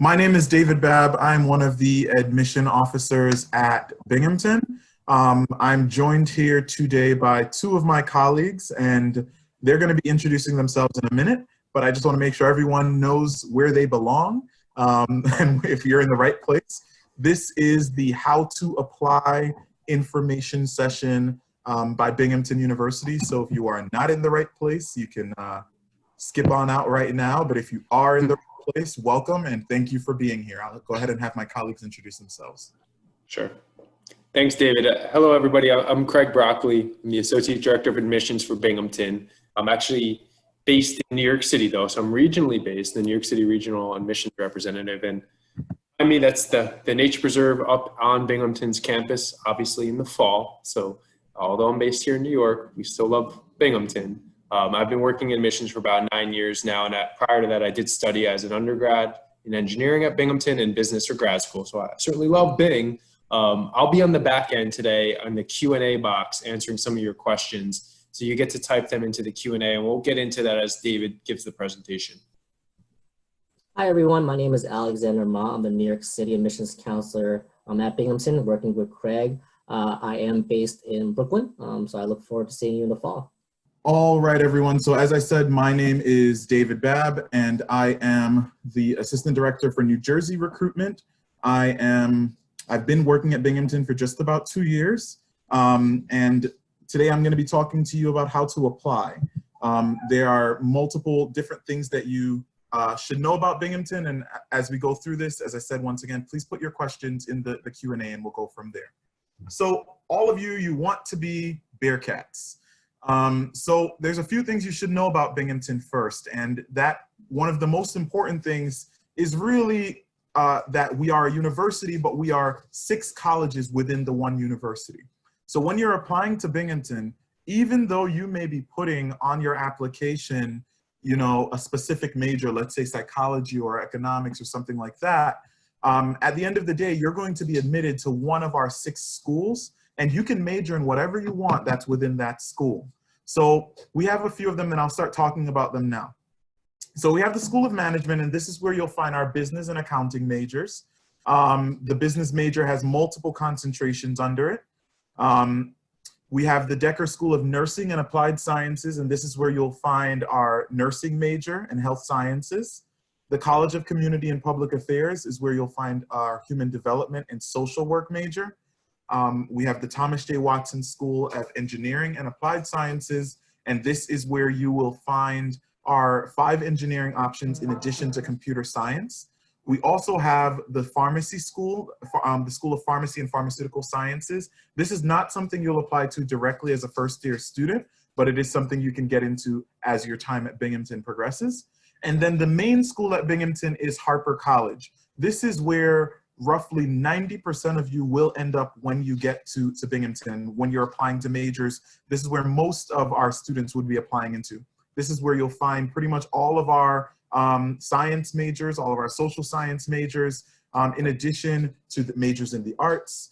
My name is David Babb. I'm one of the admission officers at Binghamton. I'm joined here today by two of my colleagues, and they're going to be introducing themselves in a minute, but I just want to make sure everyone knows where they belong and if you're in the right place. This is the How to Apply information session by Binghamton University. So if you are not in the right place, you can skip on out right now, but if you are in the right place, welcome and thank you for being here. I'll go ahead and have my colleagues introduce themselves. Sure. Thanks, David. Hello, everybody. I'm Craig Broccoli. I'm the Associate Director of Admissions for Binghamton. I'm actually based in New York City, though, so I'm regionally based, the New York City Regional Admissions Representative. And I mean, that's the nature preserve up on Binghamton's campus, obviously in the fall. So although I'm based here in New York, we still love Binghamton. I've been working in admissions for about 9 years now, and prior to that, I did study as an undergrad in engineering at Binghamton and business for grad school. So I certainly love Bing. I'll be on the back end today on the Q&A box answering some of your questions. So you get to type them into the Q&A, and we'll get into that as David gives the presentation. Hi, everyone. My name is Alexander Ma. I'm the New York City admissions counselor at Binghamton, working with Craig. I am based in Brooklyn, so I look forward to seeing you in the fall. All right, everyone. So as I said, my name is David Babb, and I am the Assistant Director for New Jersey Recruitment. I've been working at Binghamton for just about 2 years, and today I'm going to be talking to you about how to apply. There are multiple different things that you should know about Binghamton, and as we go through this, as I said, once again, please put your questions in the Q&A and we'll go from there. So all of you want to be Bearcats. So there's a few things you should know about Binghamton first, and that one of the most important things is really that we are a university, but we are 6 colleges within the one university. So when you're applying to Binghamton, even though you may be putting on your application, you know, a specific major, let's say psychology or economics or something like that, at the end of the day, you're going to be admitted to one of our 6 schools, and you can major in whatever you want that's within that school. So we have a few of them, and I'll start talking about them now. So we have the School of Management, and this is where you'll find our business and accounting majors. The business major has multiple concentrations under it. We have the Decker School of Nursing and Applied Sciences, and this is where you'll find our nursing major and health sciences. The College of Community and Public Affairs is where you'll find our human development and social work major. We have the Thomas J. Watson School of Engineering and Applied Sciences, and this is where you will find our 5 engineering options in addition to computer science. We also have the Pharmacy School, the School of Pharmacy and Pharmaceutical Sciences. This is not something you'll apply to directly as a first-year student, but it is something you can get into as your time at Binghamton progresses. And then the main school at Binghamton is Harper College. This is where roughly 90% of you will end up when you get to Binghamton. When you're applying to majors, this is where most of our students would be applying into. This is where you'll find pretty much all of our science majors, all of our social science majors, in addition to the majors in the arts.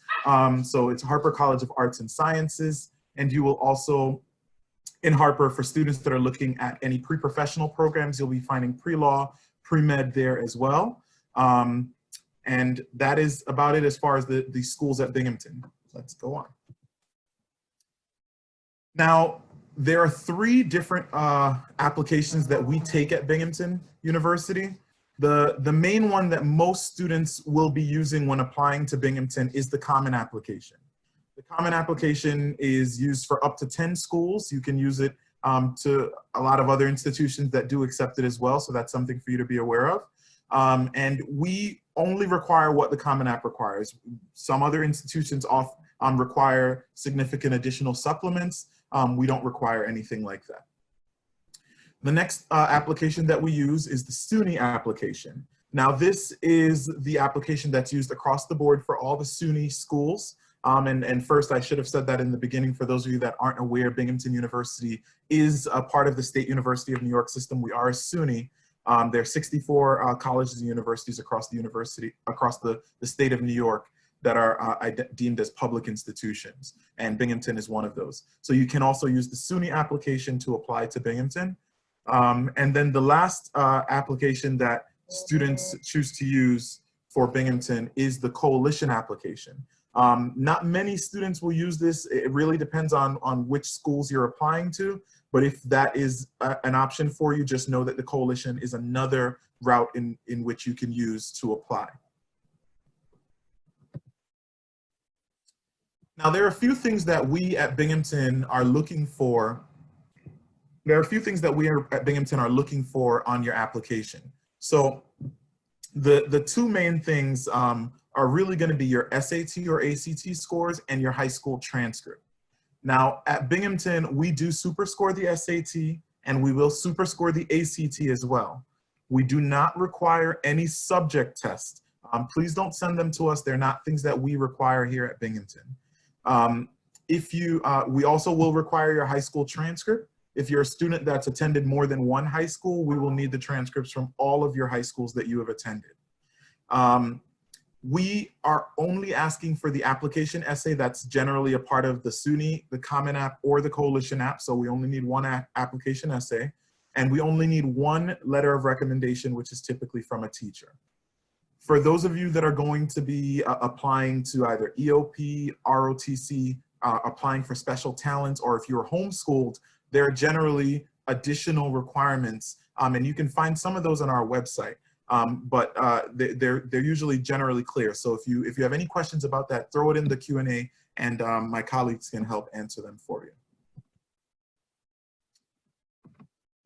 So it's Harper College of Arts and Sciences, and you will also, in Harper, for students that are looking at any pre-professional programs, you'll be finding pre-law, pre-med there as well. And that is about it as far as the schools at Binghamton. Let's go on. Now, there are 3 different applications that we take at Binghamton University. The main one that most students will be using when applying to Binghamton is the Common Application. The Common Application is used for up to 10 schools. You can use it to a lot of other institutions that do accept it as well, so that's something for you to be aware of. And we only require what the Common App requires. Some other institutions require significant additional supplements. We don't require anything like that. The next application that we use is the SUNY application. Now, this is the application that's used across the board for all the SUNY schools. And first, I should have said that in the beginning. For those of you that aren't aware, Binghamton University is a part of the State University of New York system. We are a SUNY. There are 64 colleges and universities across the state of New York that are deemed as public institutions, and Binghamton is one of those. So you can also use the SUNY application to apply to Binghamton. And then the last application that students choose to use for Binghamton is the coalition application. Not many students will use this. It really depends on which schools you're applying to. But if that is an option for you, just know that the coalition is another route in which you can use to apply. Now, there are a few things that we at Binghamton are looking for. There are a few things that we at Binghamton are looking for on your application. So the two main things are really going to be your SAT or ACT scores and your high school transcript. Now, at Binghamton, we do superscore the SAT and we will superscore the ACT as well. We do not require any subject tests. Please don't send them to us. They're not things that we require here at Binghamton. We also will require your high school transcript. If you're a student that's attended more than one high school, we will need the transcripts from all of your high schools that you have attended. We are only asking for the application essay that's generally a part of the SUNY, the Common App, or the Coalition app. So we only need one application essay, and we only need one letter of recommendation, which is typically from a teacher. For those of you that are going to be applying to either EOP, ROTC, applying for special talents, or if you're homeschooled, there are generally additional requirements, and you can find some of those on our website. But they're usually generally clear. So if you have any questions about that, throw it in the Q&A, and my colleagues can help answer them for you.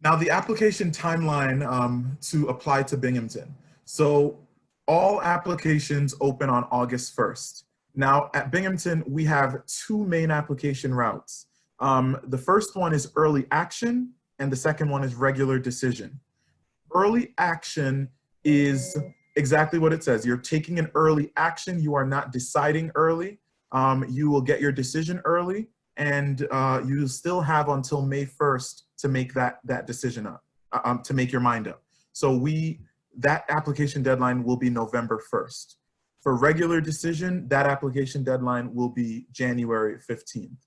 Now, the application timeline to apply to Binghamton. So all applications open on August 1st. Now, at Binghamton, we have two main application routes. The first one is early action, and the second one is regular decision. Early action is exactly what it says. You're taking an early action. You are not deciding early. You will get your decision early, and you still have until May 1st to make that decision up, to make your mind up. So that application deadline will be November 1st. For regular decision, that application deadline will be January 15th.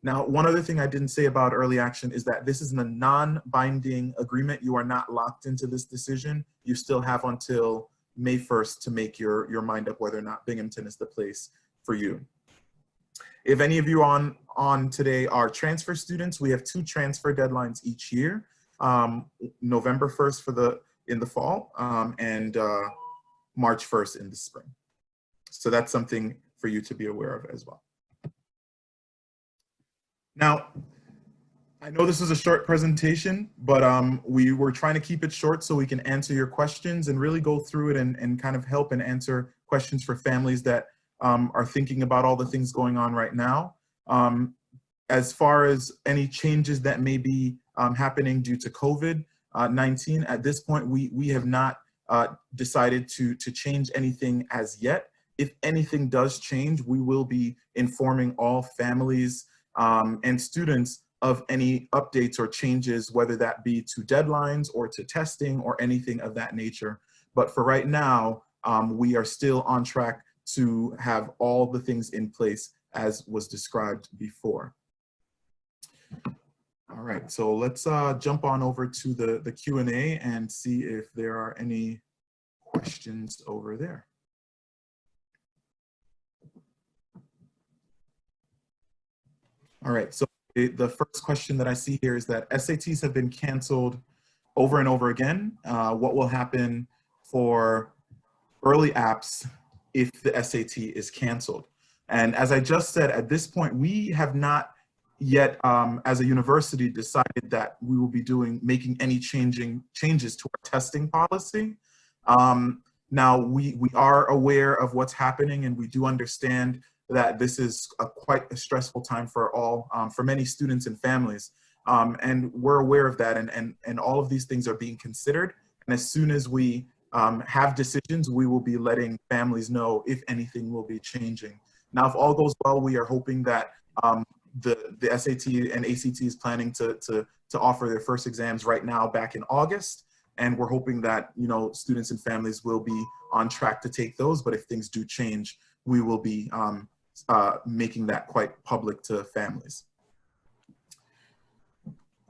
Now, one other thing I didn't say about early action is that this is a non-binding agreement. You are not locked into this decision. You still have until May 1st to make your mind up whether or not Binghamton is the place for you. If any of you on today are transfer students, we have two transfer deadlines each year. November 1st in the fall, and March 1st in the spring. So that's something for you to be aware of as well. Now, I know this is a short presentation, but we were trying to keep it short so we can answer your questions and really go through it and kind of help and answer questions for families that are thinking about all the things going on right now. As far as any changes that may be happening due to COVID-19, at this point, we have not decided to change anything as yet. If anything does change, we will be informing all families and students of any updates or changes, whether that be to deadlines or to testing or anything of that nature. But for right now, we are still on track to have all the things in place as was described before. All right, so let's jump on over to the Q&A and see if there are any questions over there. All right, so the first question that I see here is that SATs have been canceled over and over again. What will happen for early apps if the SAT is canceled? And as I just said, at this point, we have not yet, as a university, decided that we will be making any changes to our testing policy. Now, we are aware of what's happening, and we do understand that this is quite a stressful time for for many students and families. And we're aware of that, and all of these things are being considered. And as soon as we have decisions, we will be letting families know if anything will be changing. Now, if all goes well, we are hoping that the SAT and ACT is planning to offer their first exams right now back in August. And we're hoping that, students and families will be on track to take those. But if things do change, we will be making that quite public to families.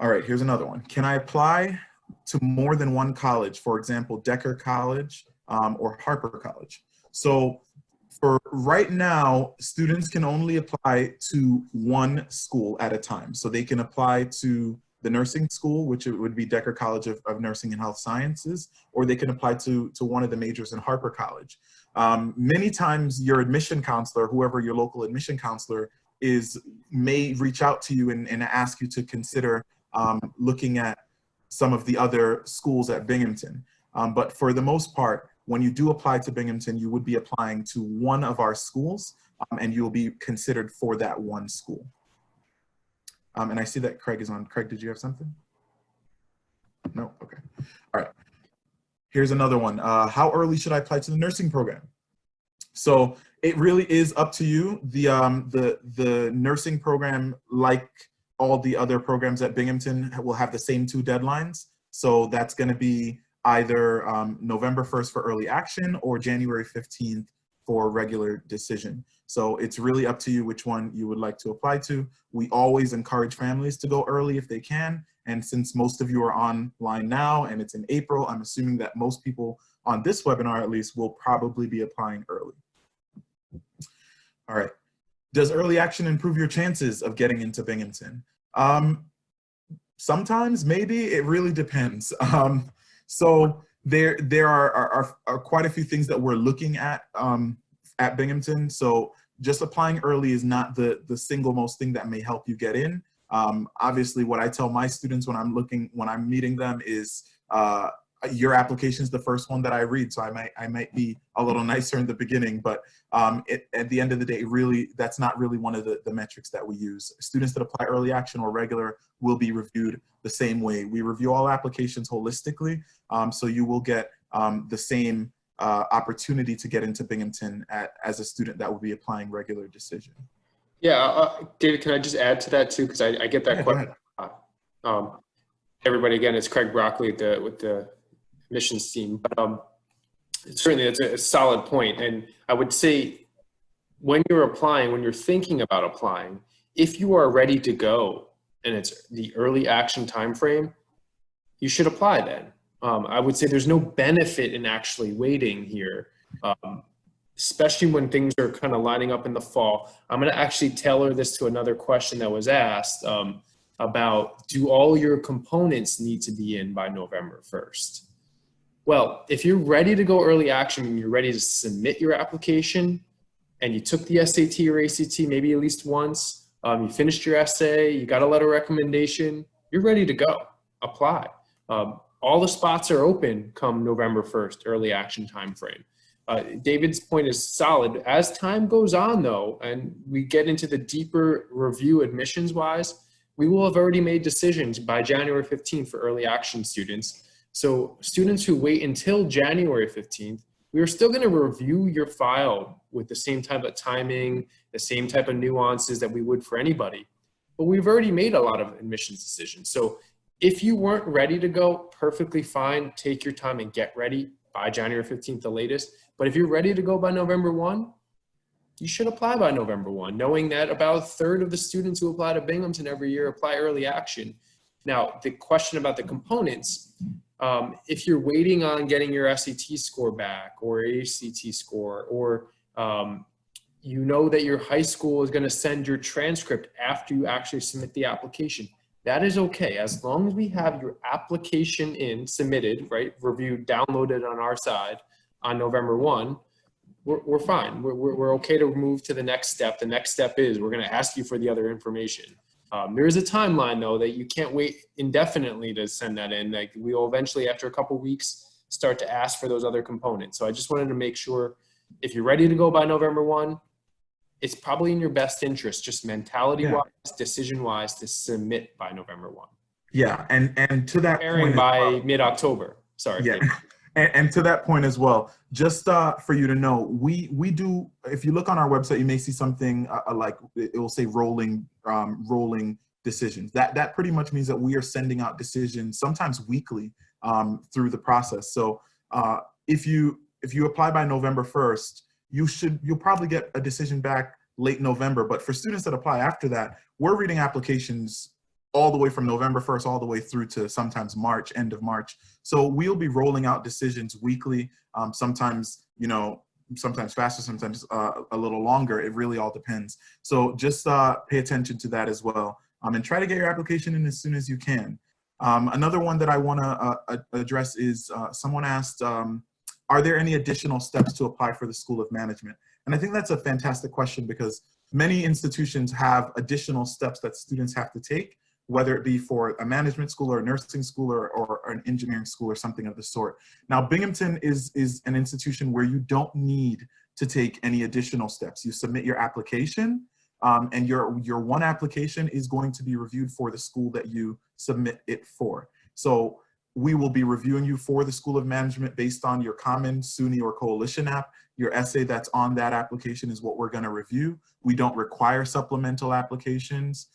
All right, here's another one. Can I apply to more than one college, for example, Decker College or Harper College. So for right now, students can only apply to one school at a time. So they can apply to the nursing school, which it would be Decker College of Nursing and Health Sciences, or they can apply to one of the majors in Harper College. Many times your admission counselor, whoever your local admission counselor is, may reach out to you and ask you to consider looking at some of the other schools at Binghamton. But for the most part, when you do apply to Binghamton, you would be applying to one of our schools, and you will be considered for that one school. And I see that Craig is on. Craig, did you have something? No? Okay. All right. Here's another one. How early should I apply to the nursing program? So it really is up to you. The nursing program, like all the other programs at Binghamton, will have the same 2 deadlines. So that's going to be either November 1st for early action or January 15th for regular decision. So it's really up to you which one you would like to apply to. We always encourage families to go early if they can. And since most of you are online now and it's in April, I'm assuming that most people on this webinar at least will probably be applying early. All right. Does early action improve your chances of getting into Binghamton? Sometimes, maybe. It really depends. So there are quite a few things that we're looking at Binghamton. So just applying early is not the single most thing that may help you get in. Obviously, what I tell my students when I'm meeting them is your application is the first one that I read. So I might be a little nicer in the beginning, but at the end of the day, really, that's not really one of the metrics that we use. Students that apply early action or regular will be reviewed the same way. We review all applications holistically, so you will get the same opportunity to get into Binghamton as a student that will be applying regular decision. Yeah, David, can I just add to that too? Because I get that question. Everybody, again, it's Craig Broccoli with the admissions team. But certainly that's a solid point. And I would say when you're applying, when you're thinking about applying, if you are ready to go and it's the early action time frame, you should apply then. I would say there's no benefit in actually waiting here, especially when things are kind of lining up in the fall. I'm going to actually tailor this to another question that was asked about, do all your components need to be in by November 1st? Well, if you're ready to go early action and you're ready to submit your application and you took the SAT or ACT maybe at least once, you finished your essay, you got a letter of recommendation, you're ready to go, apply. All the spots are open come November 1st, early action time frame. David's point is solid. As time goes on though, and we get into the deeper review admissions wise, we will have already made decisions by January 15th for early action students. So students who wait until January 15th, we are still going to review your file with the same type of timing, the same type of nuances that we would for anybody. But we've already made a lot of admissions decisions. So if you weren't ready to go, perfectly fine. Take your time and get ready by January 15th, the latest. But if you're ready to go by November 1, you should apply by November 1, knowing that about 1/3 of the students who apply to Binghamton every year apply early action. Now, the question about the components, if you're waiting on getting your SAT score back or ACT score, or you know that your high school is going to send your transcript after you actually submit the application, that is okay. As long as we have your application submitted, right, reviewed, downloaded on our side on November 1, we're fine. We're okay to move to the next step. The next step is we're going to ask you for the other information. There is a timeline though that you can't wait indefinitely to send that in. Like, we will eventually, after a couple weeks, start to ask for those other components. So I just wanted to make sure if you're ready to go by November 1, it's probably in your best interest, just mentality-wise, decision-wise, to submit by November 1. Yeah, and to that point, by mid-October. Sorry. Yeah, and to that point as well, just for you to know, we do. If you look on our website, you may see something like it will say rolling decisions. That pretty much means that we are sending out decisions sometimes weekly through the process. So if you apply by November 1st, you'll probably get a decision back late November. But for students that apply after that, we're reading applications all the way from November 1st all the way through to sometimes March, end of March. So we'll be rolling out decisions weekly, sometimes, sometimes faster, sometimes a little longer. It really all depends. So just pay attention to that as well, and try to get your application in as soon as you can. Another one that I want to address is someone asked, are there any additional steps to apply for the School of Management? And I think that's a fantastic question, because many institutions have additional steps that students have to take, whether it be for a management school or a nursing school or an engineering school or something of the sort. Now, Binghamton is an institution where you don't need to take any additional steps. You submit your application, and your one application is going to be reviewed for the school that you submit it for. So we will be reviewing you for the School of Management based on your Common, SUNY, or Coalition app. Your essay that's on that application is what we're going to review. We don't require supplemental applications.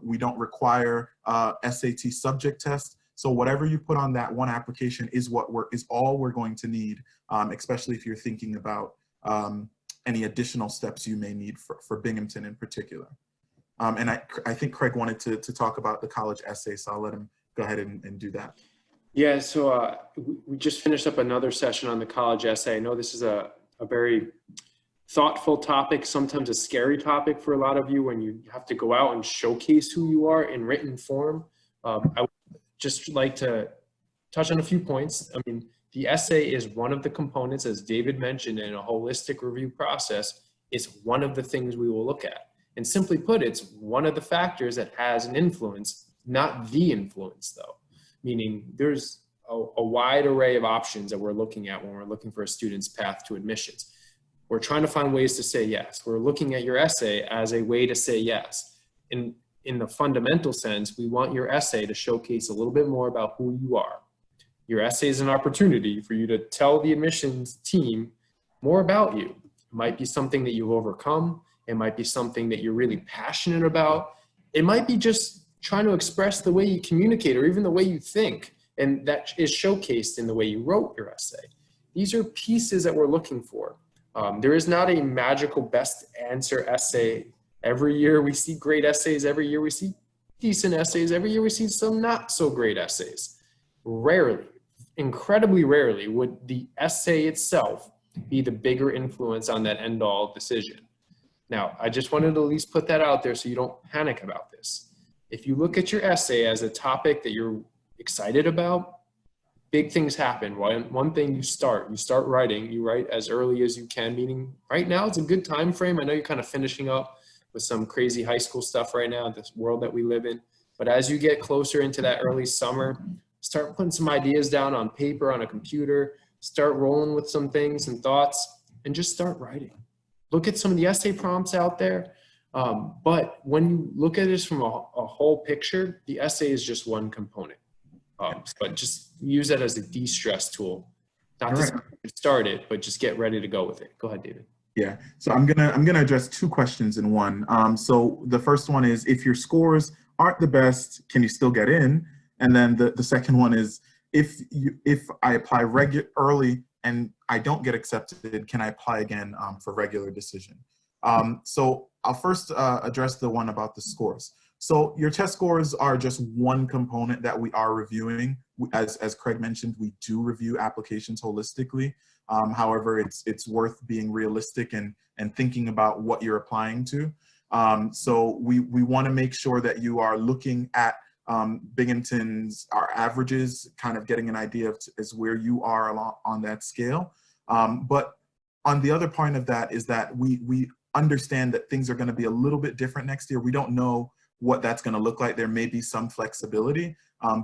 We don't require SAT subject tests. So whatever you put on that one application is all we're going to need, especially if you're thinking about any additional steps you may need for Binghamton in particular. And I think Craig wanted to talk about the college essay, so I'll let him go ahead and do that. Yeah, so we just finished up another session on the college essay. I know this is a very thoughtful topic, sometimes a scary topic for a lot of you when you have to go out and showcase who you are in written form. I would just like to touch on a few points. I mean, the essay is one of the components, as David mentioned, in a holistic review process. It's one of the things we will look at. And simply put, it's one of the factors that has an influence, not the influence though. Meaning there's a wide array of options that we're looking at when we're looking for a student's path to admissions. We're trying to find ways to say yes. We're looking at your essay as a way to say yes. In the fundamental sense, we want your essay to showcase a little bit more about who you are. Your essay is an opportunity for you to tell the admissions team more about you. It might be something that you've overcome. It might be something that you're really passionate about. It might be just trying to express the way you communicate or even the way you think, and that is showcased in the way you wrote your essay. These are pieces that we're looking for. There is not a magical best answer essay. Every year we see great essays, every year we see decent essays, every year we see some not so great essays. Rarely, incredibly rarely, would the essay itself be the bigger influence on that end-all decision. Now, I just wanted to at least put that out there so you don't panic about this. If you look at your essay as a topic that you're excited about, big things happen. One thing, you start writing. You write as early as you can, meaning right now it's a good time frame. I know you're kind of finishing up with some crazy high school stuff right now, this world that we live in. But as you get closer into that early summer, start putting some ideas down on paper, on a computer, start rolling with some things and thoughts, and just start writing. Look at some of the essay prompts out there. But when you look at this from a whole picture, the essay is just one component. But just use that as a de-stress tool. Not to get started, but just get ready to go with it. Go ahead, David. Yeah, so I'm gonna address two questions in one. So the first one is, if your scores aren't the best, can you still get in? And then the second one is, if I apply early and I don't get accepted, can I apply again for regular decision? So I'll first address the one about the scores. So your test scores are just one component that we are reviewing. As Craig mentioned, we do review applications holistically. However, it's worth being realistic and thinking about what you're applying to. So we want to make sure that you are looking at Binghamton's, our averages, kind of getting an idea of as where you are on that scale. But on the other point of that is that we understand that things are going to be a little bit different next year. We don't know what that's going to look like. There may be some flexibility,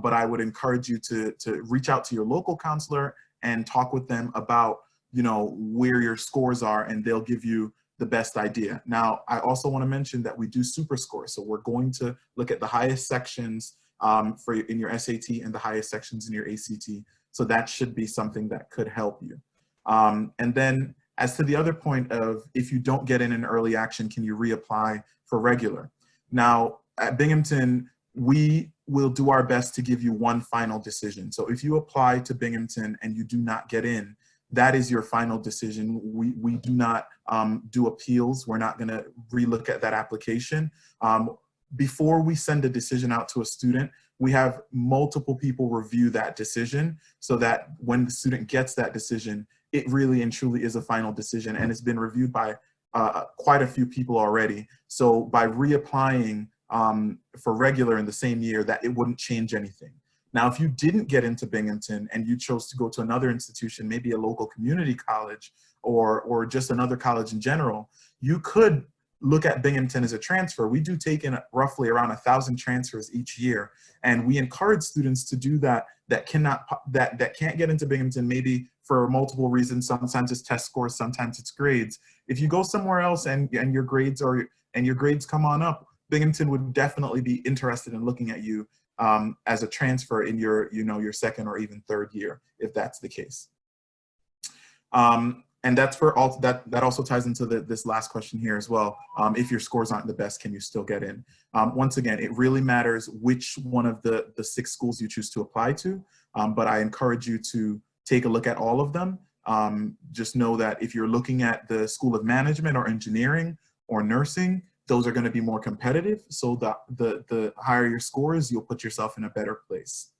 but I would encourage you to reach out to your local counselor and talk with them about, where your scores are, and they'll give you the best idea. Now, I also want to mention that we do super scores. So we're going to look at the highest sections in your SAT and the highest sections in your ACT. So that should be something that could help you. And then as to the other point of, if you don't get in an early action, can you reapply for regular? Now, at Binghamton, we will do our best to give you one final decision. So if you apply to Binghamton and you do not get in, that is your final decision. We do not do appeals. We're not going to relook at that application. before we send a decision out to a student, we have multiple people review that decision so that when the student gets that decision, it really and truly is a final decision, and it's been reviewed by quite a few people already. So by reapplying for regular in the same year, that it wouldn't change anything. Now, if you didn't get into Binghamton and you chose to go to another institution, maybe a local community college or just another college in general, you could look at Binghamton as a transfer. We do take in roughly around 1,000 transfers each year, and we encourage students to do that that can't get into Binghamton, maybe for multiple reasons. Sometimes it's test scores, sometimes it's grades. If you go somewhere else and your grades come on up, Binghamton would definitely be interested in looking at you as a transfer in your second or even third year, if that's the case. And that's for all that also ties into this last question here as well. If your scores aren't the best, can you still get in? Once again, it really matters which one of the 6 schools you choose to apply to, but I encourage you to take a look at all of them. Just know that if you're looking at the School of Management or Engineering or Nursing, those are going to be more competitive. So the higher your scores, you'll put yourself in a better place.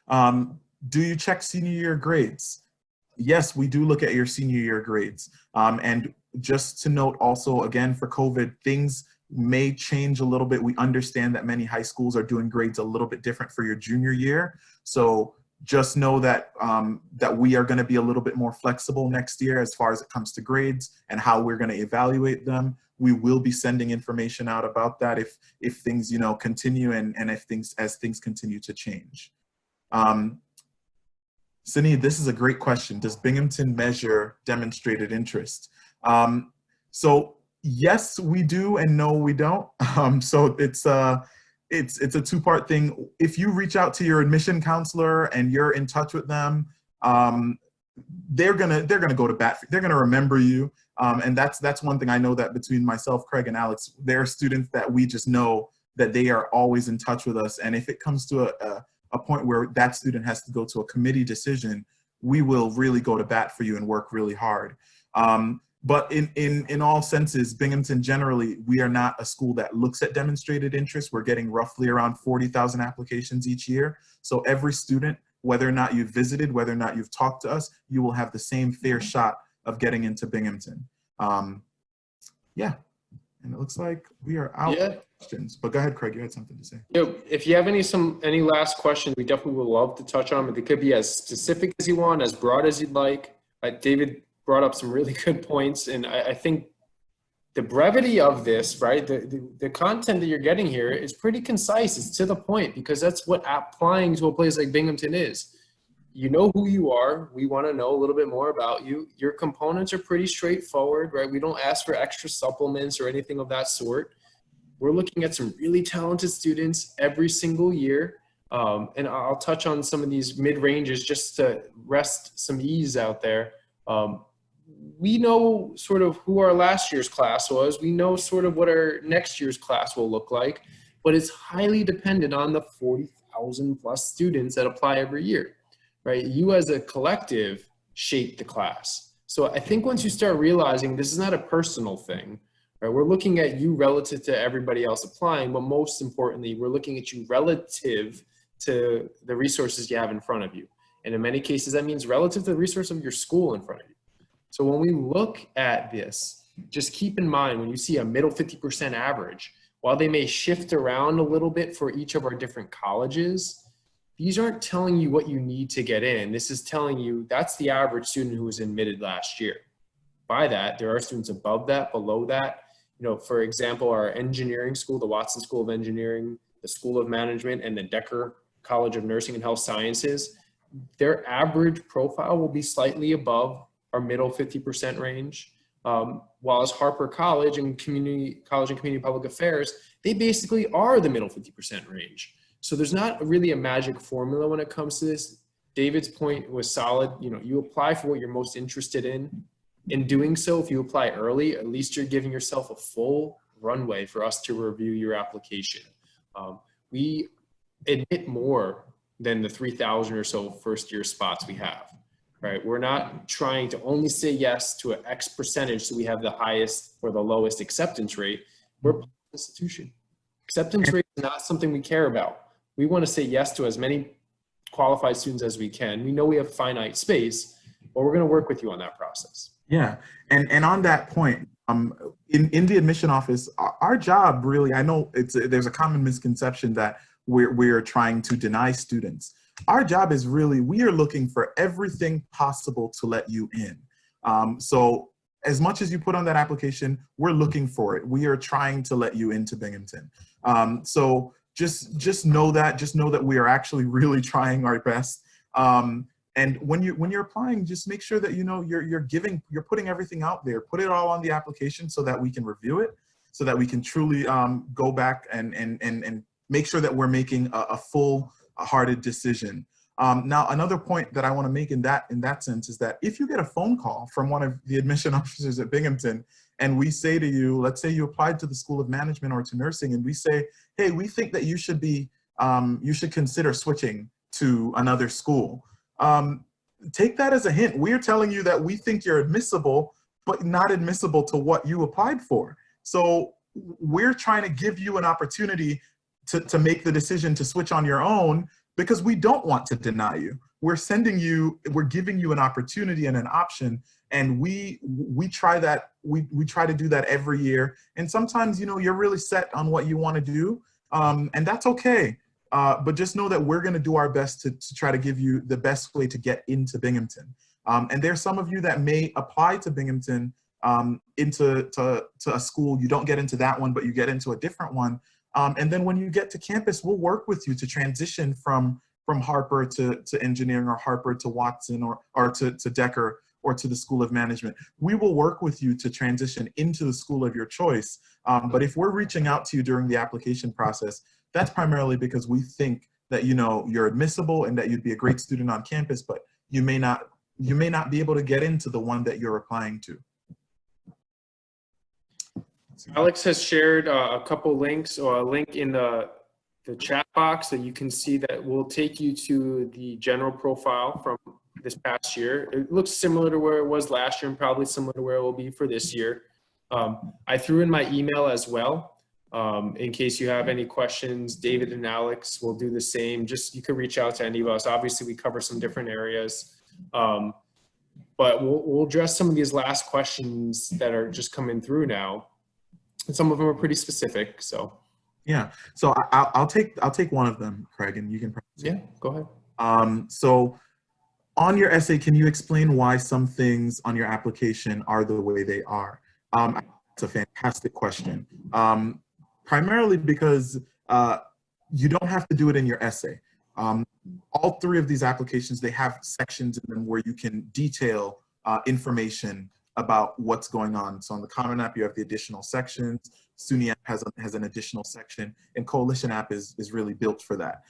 Do you check senior year grades? Yes, we do look at your senior year grades. And just to note also, again, for COVID, things may change a little bit. We understand that many high schools are doing grades a little bit different for your junior year. So just know that, that we are going to be a little bit more flexible next year as far as it comes to grades and how we're going to evaluate them. We will be sending information out about that if things, continue and as things continue to change. Sini, this is a great question. Does Binghamton measure demonstrated interest? So yes, we do, and no, we don't. So it's a 2-part thing. If you reach out to your admission counselor and you're in touch with them, they're gonna go to bat. They're gonna remember you, and that's one thing I know, that between myself, Craig, and Alex, there are students that we just know that they are always in touch with us. And if it comes to a point where that student has to go to a committee decision, we will really go to bat for you and work really hard. But in all senses, Binghamton generally, we are not a school that looks at demonstrated interest. We're getting roughly around 40,000 applications each year. So every student, whether or not you've visited, whether or not you've talked to us, you will have the same fair shot of getting into Binghamton. Yeah, and it looks like we are out of questions. But go ahead, Craig, you had something to say. If you have any last questions, we definitely would love to touch on them. It could be as specific as you want, as broad as you'd like. David brought up some really good points, and I think the brevity of this, right, the content that you're getting here is pretty concise. It's to the point, because that's what applying to a place like Binghamton is. You know who you are. We want to know a little bit more about you. Your components are pretty straightforward, right? We don't ask for extra supplements or anything of that sort. We're looking at some really talented students every single year. And I'll touch on some of these mid-ranges just to rest some ease out there. We know sort of who our last year's class was. We know sort of what our next year's class will look like, but it's highly dependent on the 40,000 plus students that apply every year, right? You as a collective shape the class. So I think once you start realizing this is not a personal thing, right? We're looking at you relative to everybody else applying, but most importantly, we're looking at you relative to the resources you have in front of you. And in many cases, that means relative to the resource of your school in front of you. So when we look at this, just keep in mind when you see a middle 50% average, while they may shift around a little bit for each of our different colleges, these aren't telling you what you need to get in. This is telling you that's the average student who was admitted last year. By that, there are students above that, below that. For example, our engineering school, the Watson School of Engineering, the School of Management, and the Decker College of Nursing and Health Sciences, their average profile will be slightly above our middle 50% range, while as Harper College and Community Public Affairs, they basically are the middle 50% range. So there's not really a magic formula when it comes to this. David's point was solid. You apply for what you're most interested in. In doing so, if you apply early, at least you're giving yourself a full runway for us to review your application. We admit more than the 3,000 or so first year spots we have. Right? We're not trying to only say yes to an X percentage so we have the highest or the lowest acceptance rate. We're institution. Acceptance rate is not something we care about. We want to say yes to as many qualified students as we can. We know we have finite space, but we're going to work with you on that process. Yeah, and on that point, in the admission office, our job really, I know there's a common misconception that we're trying to deny students. Our job is really, we are looking for everything possible to let you in. So as much as you put on that application, we're looking for it. We are trying to let you into Binghamton. So just know that we are actually really trying our best. And when you're applying, just make sure that you're putting everything out there. Put it all on the application so that we can review it, so that we can truly go back and make sure that we're making a full-hearted decision. Now, another point that I want to make in that sense is that if you get a phone call from one of the admission officers at Binghamton, and we say to you, let's say you applied to the School of Management or to nursing, and we say, hey, we think that you should consider switching to another school. Take that as a hint. We're telling you that we think you're admissible, but not admissible to what you applied for. So we're trying to give you an opportunity to make the decision to switch on your own, because we don't want to deny you. We're giving you an opportunity and an option, and we try to do that every year. And sometimes, you're really set on what you want to do, and that's okay. But just know that we're going to do our best to try to give you the best way to get into Binghamton. And there's some of you that may apply to Binghamton into a school. You don't get into that one, but you get into a different one. And then when you get to campus, we'll work with you to transition from Harper to engineering, or Harper to Watson, or to Decker, or to the School of Management. We will work with you to transition into the school of your choice. But if we're reaching out to you during the application process, that's primarily because we think that you're admissible and that you'd be a great student on campus, but you may not be able to get into the one that you're applying to. Alex has shared a couple links, or a link in the chat box that you can see that will take you to the general profile from this past year. It looks similar to where it was last year, and probably similar to where it will be for this year. I threw in my email as well. In case you have any questions, David and Alex will do the same. You can reach out to any of us. Obviously, we cover some different areas. But we'll address some of these last questions that are just coming through now. And some of them are pretty specific, so. Yeah, so I'll take one of them, Craig, and you can. Yeah, go ahead. So on your essay, can you explain why some things on your application are the way they are? It's a fantastic question. Primarily because you don't have to do it in your essay. All three of these applications, they have sections in them where you can detail information about what's going on. So on the Common App, you have the additional sections. SUNY App has an additional section, and Coalition App is really built for that.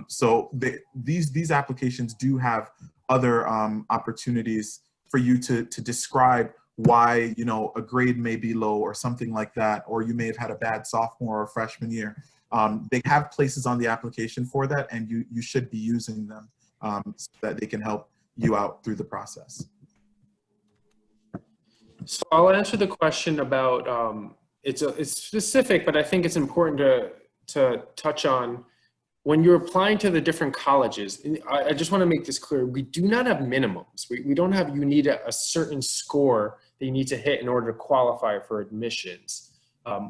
So these applications do have other opportunities for you to describe why a grade may be low or something like that, or you may have had a bad sophomore or freshman year. They have places on the application for that, and you should be using them so that they can help you out through the process. So I'll answer the question about, it's specific, but I think it's important to touch on when you're applying to the different colleges. I just want to make this clear. We do not have minimums. We don't have, you need a certain score that you need to hit in order to qualify for admissions.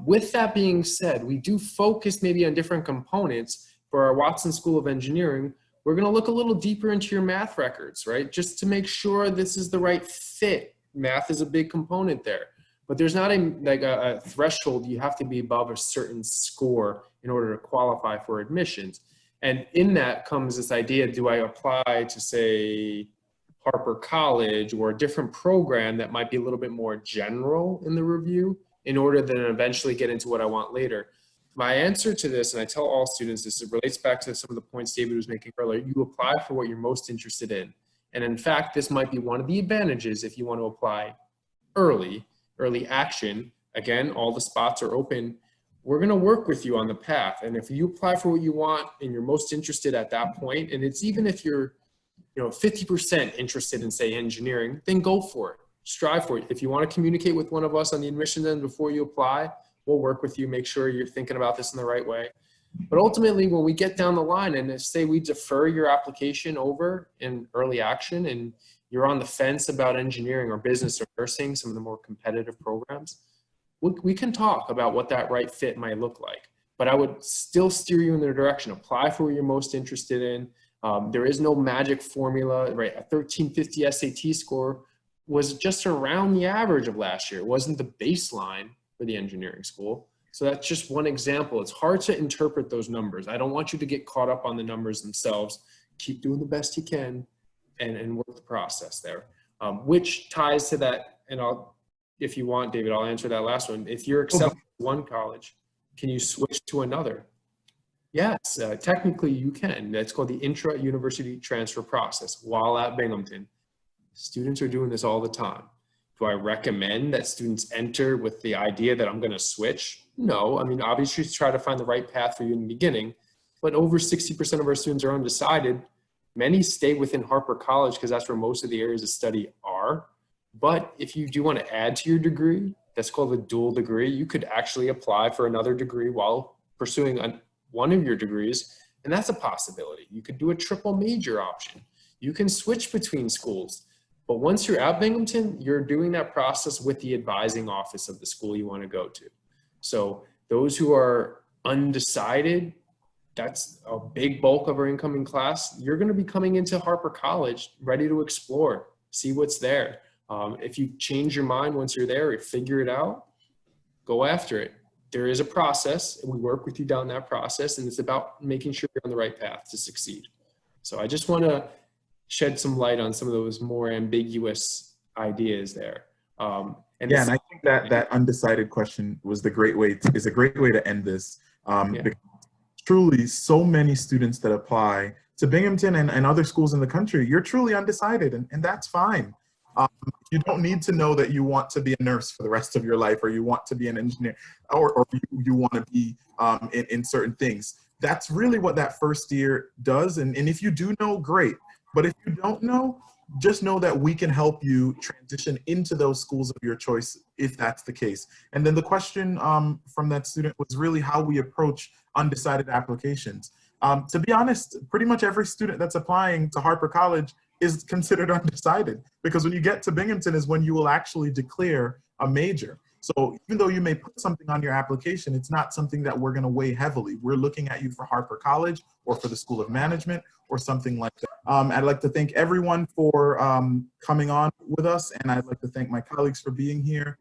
With that being said, we do focus maybe on different components. For our Watson School of Engineering, we're going to look a little deeper into your math records, right? Just to make sure this is the right fit. Math is a big component there, but there's not a threshold. You have to be above a certain score in order to qualify for admissions. And in that comes this idea, do I apply to, say, Harper College or a different program that might be a little bit more general in the review in order to then eventually get into what I want later? My answer to this, and I tell all students this, it relates back to some of the points David was making earlier. You apply for what you're most interested in. And in fact, this might be one of the advantages if you want to apply early action. Again, all the spots are open. We're going to work with you on the path. And if you apply for what you want and you're most interested at that point, and it's even if you're 50% interested in, say, engineering, then go for it. Strive for it. If you want to communicate with one of us on the admission end before you apply, We'll work with you, make sure you're thinking about this in the right way. But ultimately, when we get down the line and say we defer your application over in early action and you're on the fence about engineering or business or nursing, some of the more competitive programs, we can talk about what that right fit might look like. But I would still steer you in the direction. Apply for what you're most interested in. There is no magic formula, right? A 1350 SAT score was just around the average of last year. It wasn't the baseline for the engineering school. So that's just one example. It's hard to interpret those numbers. I don't want you to get caught up on the numbers themselves. Keep doing the best you can and work the process there. Which ties to that, and if you want, David, I'll answer that last one. If you're accepted to one college, can you switch to another? Yes, technically you can. That's called the intra-university transfer process while at Binghamton. Students are doing this all the time. Do I recommend that students enter with the idea that I'm going to switch? No. I mean, obviously try to find the right path for you in the beginning, but over 60% of our students are undecided. Many stay within Harper College because that's where most of the areas of study are. But if you do want to add to your degree, that's called a dual degree. You could actually apply for another degree while pursuing one of your degrees, and that's a possibility. You could do a triple major option. You can switch between schools. But once you're at Binghamton, you're doing that process with the advising office of the school you want to go to. So those who are undecided, that's a big bulk of our incoming class. You're going to be coming into Harper College ready to explore, see what's there. If you change your mind once you're there or figure it out, go after it. There is a process, and we work with you down that process, and it's about making sure you're on the right path to succeed. So I just want to shed some light on some of those more ambiguous ideas there. And I think that undecided question is a great way to end this. Because truly, so many students that apply to Binghamton and other schools in the country, you're truly undecided, and that's fine. You don't need to know that you want to be a nurse for the rest of your life, or you want to be an engineer, or you want to be in certain things. That's really what that first year does. And if you do know, great. But if you don't know, just know that we can help you transition into those schools of your choice if that's the case. And then the question from that student was really how we approach undecided applications. To be honest, pretty much every student that's applying to Harper College is considered undecided, because when you get to Binghamton is when you will actually declare a major. So even though you may put something on your application, it's not something that we're going to weigh heavily. We're looking at you for Harper College or for the School of Management or something like that. I'd like to thank everyone for coming on with us, and I'd like to thank my colleagues for being here.